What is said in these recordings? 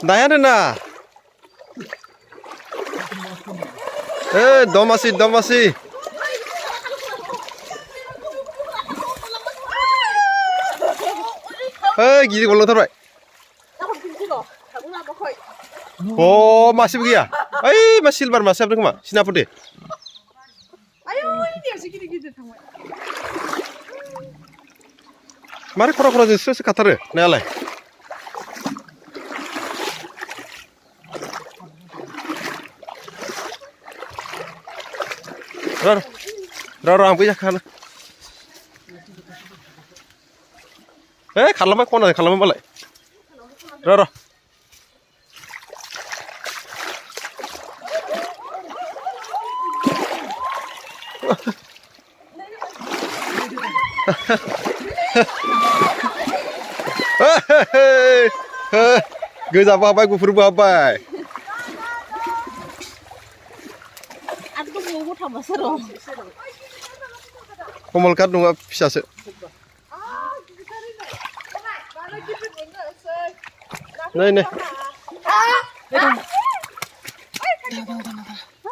나야는 나. 너마시. 기지 올라타라. Oh, masih begitu ya? Masih lebar masih apa kemana? Sini apa deh? Ayo ini dia segini-gini tangan. Mari kora-kora justru sekatar, nih Rara ambil ya kan? Kalau apa kona? Kalau apa balik? Rara. Gue apa gue berubah apa? Aku mau tambah seru. Komalkan dong bisa sih. Nih.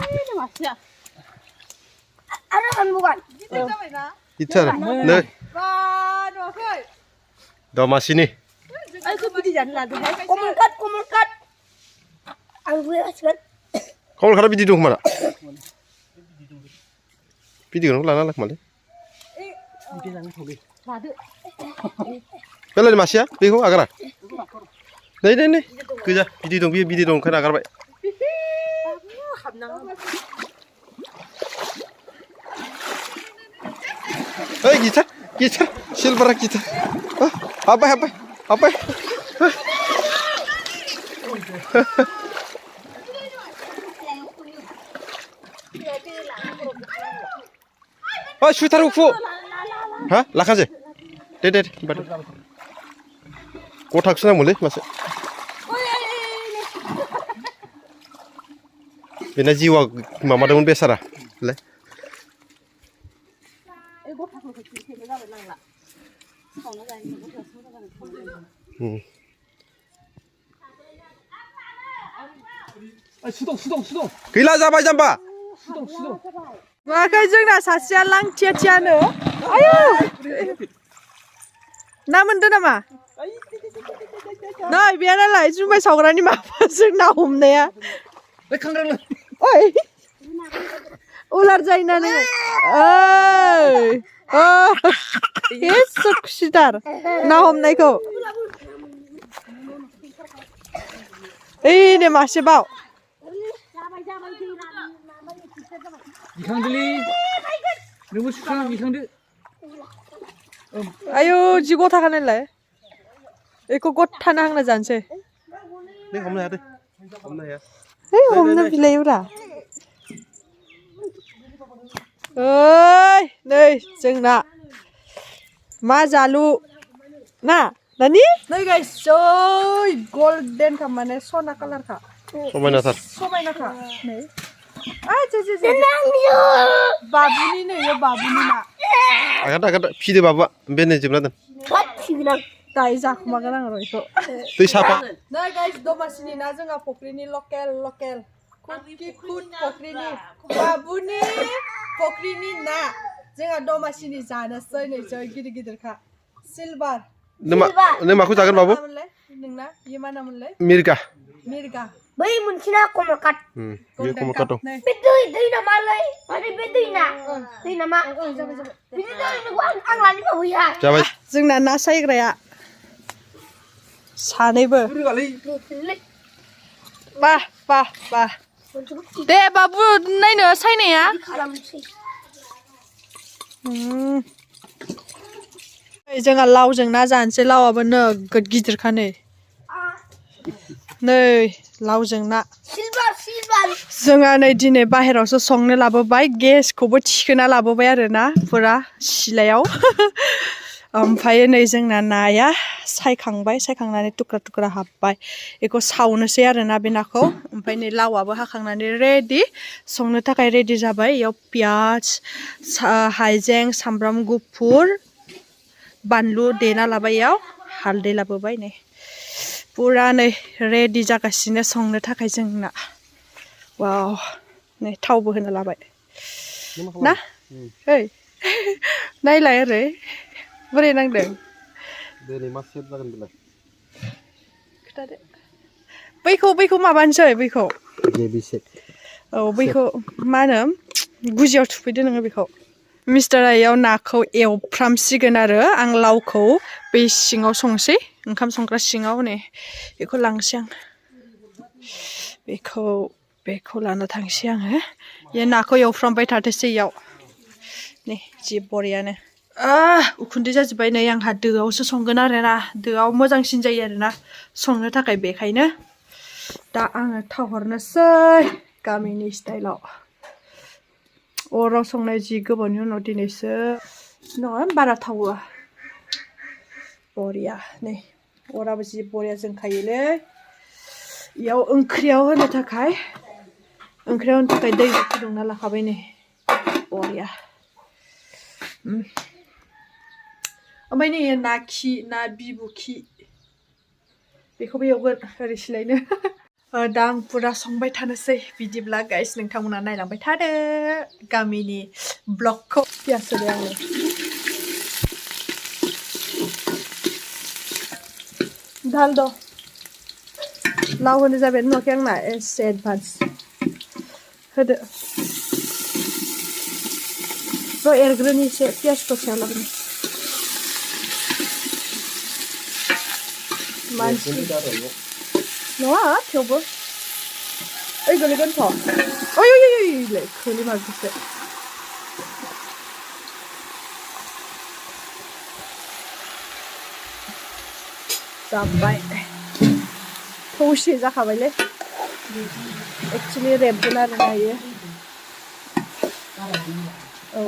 Ini masih. Ada kan bukan? Itar, nih. Doma sini. Aku pergi jalan lagi. Komelkat. Aku asal. Kamu karena biji dong mana? Biji dong lana kemana? Kalau masih ya, bingung agar. Nih. Kerja biji dong kan agar baik. Gitar, silver gitar. Apa? Shooter UFO. Hah? Lakan sih. Deh. Kotak sana mulai masuk. Bina jiwa mama dengan besar lah. 수동. Gila jabai jamba. 수동. Makanya जोंना सासेया लांथियानो. Ayo. ना मोनदों नामा? नै बेयालाय जुमाय सावग्रानि माबाजों ना हमनाया. ओइ. उलार जायोना नोङो? एसे खुसिदार ना हमनायखौ. नै मासे बाव. 이상들이 너무 수상한 이상들. 아유 지고 타가는래. 이거 곧 타나 항나 잔세. 네, 없나 돼. 에이 없는 빌레이브라. 어이, 네, 정나. 마자루. 나니? 네, guys, 저이 골든 카만에 소나 컬러카. 소마이나타. 네. 바부니네, 요 바부니나. Agak 피드 봐봐. 맨날 집나든. 다이 자꾸마가랑 이거. 또 사파. 네, guys, 도마시니 나중에 포크리니 로컬. 쿠키 포크리니 바부니 포크리니 나. 제가 도마시니 자났어요. 네, 저 기르기들카. 실버. 네 마구 작은 바보. 능나 이만 남을래? 미르가. Bayi muncina komelkat. Dia komelkat dong. Betul nama lay. Ada betul nama. Betul anglan itu ya. Jabai. जोंना ना सायग्राया सानैबो बा दे बाबु नायनो सायनाया जोंहा लावजों ना जानोसै लावाबो नोगोद गिदिरखा नै लावजों ना जोंहा नै दिनै बाहेरावसो संनो लाबोबाय गेसखौबो थिखोना लाबोबाय आरोना पुरा सिलायाव ओमफ्राय नै जोंना नाया सायखांनानै टुक्रा हाबबाय बेखौ सावनोसै आरोना बे नाखौ ओमफ्राय नै लावाबो हाखांनानै रेडि संनो थाखाय रेडि जाबाय इयाव पियाज हाइजें सामब्राम गुफुर बानलु देना लाबाय इयाव हालदै लाबोबाय नै पुरा नै रेडि जागासिनो संनो थाखाय जोंना वाव नै थावबो होना लाबाय ना ओइ नायलाय ओरै बोरै नांदों दिनै मा सेब जागोन बेलाय खोथादो बैखौ माबानोसै बैखौ जेबि सेब औ बैखौ मा होनो गुजियाव थुफैदो नोङो बेखौ मिस्टारा इयाव नाखौ एवफ्रामसिगोन आरो आं लावखौ बे सिङाव संसै ओंखाम संग्रा सिङाव नै बेखौ लांसै आं बेखौ लाना थांसै आङो बे नाखौ एवफ्रामबाय थाथोंसै इयाव नै जि बरियानो उखुन्दै जाजोब्बाय नै आंहा दोआवसो संगोन आरोना दोआव मोजांसिन जायो आरोना संनो थाखाय बेखायनो दा आङो थाव हरनोसै गामिनि स्टाइलाव अराव संनाय जि गोबावनि उनाव दिनैसो नङा बारा थावो बरिया नै अराबो जि बरिया जोंखायोलै इयाव ओंख्रियाव होनो थाखाय दै फुदुंना लाखाबाय नै बरिया ओमफ्राय नै ना बिबु खि बेखौबो एवगोन ओरै सिलायनो दा आं पुरा संबाय थानोसै बिदिब्ला गाइस नोंथांमोना नायलांबाय थादो गामिनि ब्लगखौ पियास होबाय आङो ढाल दो लाव होनो जाबाय नुवाखै आंना एसे एडभान्स होदो र' एरग्रोनि एसे पियासखौ सायाव लाबोनि मानसि नङा थेवबो ओइ गोलैगोनथ' ओइ खोलिमारदोसो जाबाय थौसे जाखाबायलै एक्सुवेलि रेबगोन आरो ना इयो औ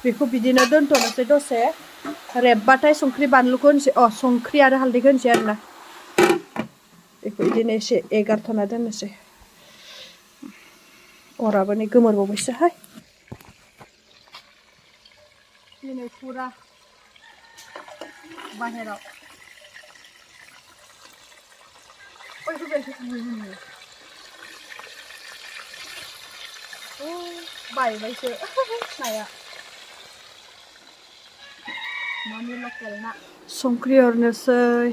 बेखौ बिदिनो दोनथ'नोसै दसे रेबबाथाय संख्रि बानलुखौ होनसै संख्रि आरो हालदैखौ होनसै आरोना बेखौ बिदिनो एसे एगारथ'ना दोननोसै अराबो नै गोमोरबावबायसोहाय दिनै पुरा बाहेराव बायबायसो नाया न'नि लकेल ना संख्रि हरनोसै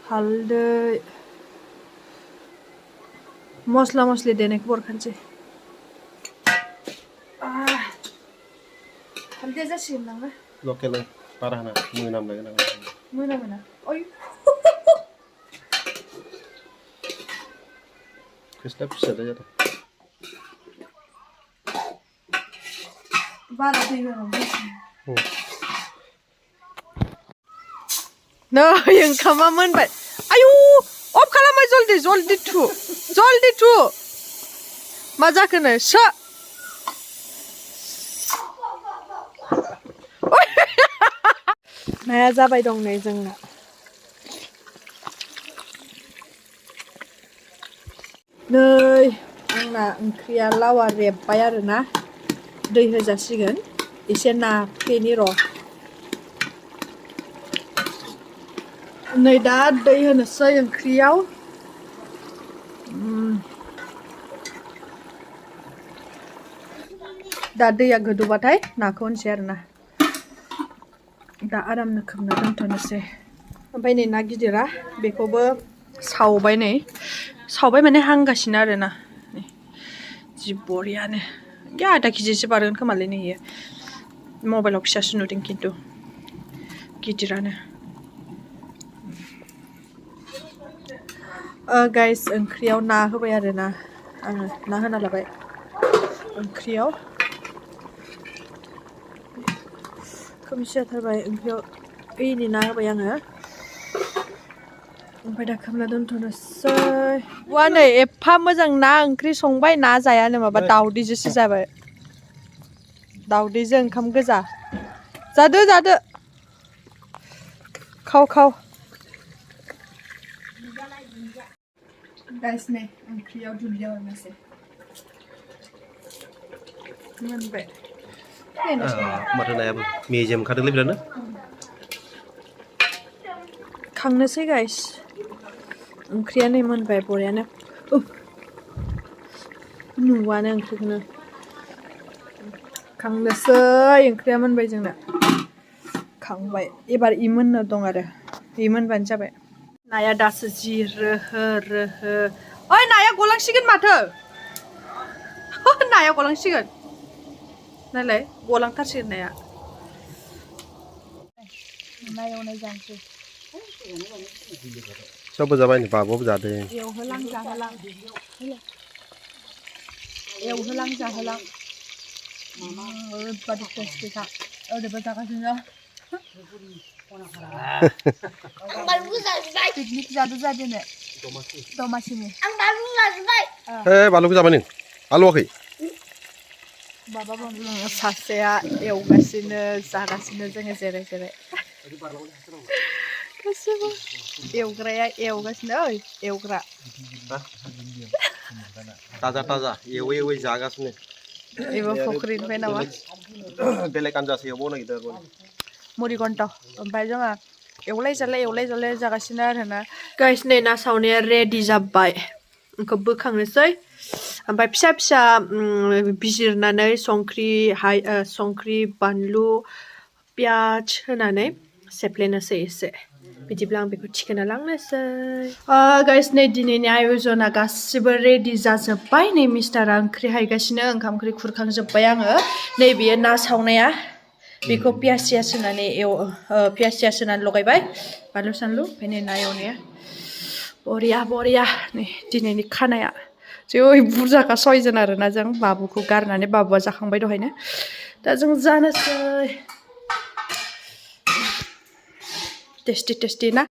हालदै मस्ला मस्लि देनायखौ हरखानोसै हालदैया जासिगोन नामा लकेल बारा होना मोना ओइ खोस्लिया फिसाद्राय जादों बारा दै होनांगौ नै ओंखामा मोनबाय आयु अफ खालामबाय जल्दि थु मा जाखोनो नाया जाबाय दं नै जोंना नै आंना ओंख्रिया लावा रेबबाय आरोना दै होजासिगोन एसे नाफ्लेनि र' नै दा दै होनोसै ओंख्रियाव दा दैया गोदौबाथाय नाखौ होनसै आरोना दा आरामनो खोबना दोनथ'नोसै ओमफ्राय नै ना गिदिरा बेखौबो सावबाय माने हांगासिनो आरोना जि बरियानो आधा केजिसो बारगोन खोमालै नै इयो मबाइलाव फिसासो नुदों खिन्थु गिदिरानो गाइस ओंख्रियाव ना होबाय आरोना आङो ना होना लाबाय ओंख्रियाव खोमसि जाथारबाय ओंख्रियाव ओइनि ना होबाय आङो ओमफ्राय दा खोबना दोनथ'नोसै वा नै एफा मोजां ना ओंख्रि संबाय ना जायानो माबा दावदैजोंसो जाबाय दावदैजों ओंखाम गोजा जादो खाव गाइस नै ओंख्रियाव दुन्दिया हरनोसै मोनबाय माथो नायाबो मेजेम ओंखारदोंलै बिरादनो खांनोसै गाइस ओंख्रिया नै मोनबाय बरियानो नुवानो ओंख्रिखौनो खांनोसै ओंख्रिया मोनबाय जोंना खांबाय एबार इ मोननो दं आरो इ मोनबानो जाबाय नाया दासो जि रोहो रोहो ओइ नाया गलांसिगोन माथो नाया गलांसिगोन नायलाय गलांथारसिगोन नाया ना एवनाय जानोसै सबबो जाबाय नै बाबुआबो जादों एवहोलां जाहोलां एवहोलां जाहोलां ओरैबादि टेस्टिखा ओरैबो जागासिनो पिकनिक जादो जादिनो दमासिनि बानलुखौ जाबाय नों आलुवाखै बाबा सासेया एवगासिनो जागासिनो जोङो जेरै जेरै गासिबो एवग्राया एवगासिनो ओइ एवग्रा ताजा ताजा एवै एवै जागासिनो एबो फख्रिनिफ्राय नामा बेलेग आनजासो एवबावनो नागिरदों मुरिघन्ट ओमफ्राय जोङो एवलाय जालाय जागासिनो आरोना गाइस नै ना सावनाया रेडि जाबाय बेखौ बोखांनोसै ओमफ्राय फिसा फिसा बिजिरनानै संख्रि बानलु पियाज होनानै सेफ्लेनोसै एसे बिदिब्ला आं बेखौ थिखोना लांनोसै गाइस नै दिनैनि आयजना गासिबो रेडि जाजोब्बाय नै मिस्टारा ओंख्रि हायगासिनो ओंखाम ओंख्रि खुरखांजोब्बाय आङो नै बेयो ना सावनाया बेखौ पियास होनानै पियास होनानै लगायबाय बानलु सानलु ओमफ्राय नै ना एवनाया बरिया बरिया नै दिनैनि खानाया जै बुरजाखा 6 जन आरोना जों बाबुखौ गारनानै बाबुआ जाखांबाय दहायनो दा जों जानोसै टेस्टि ना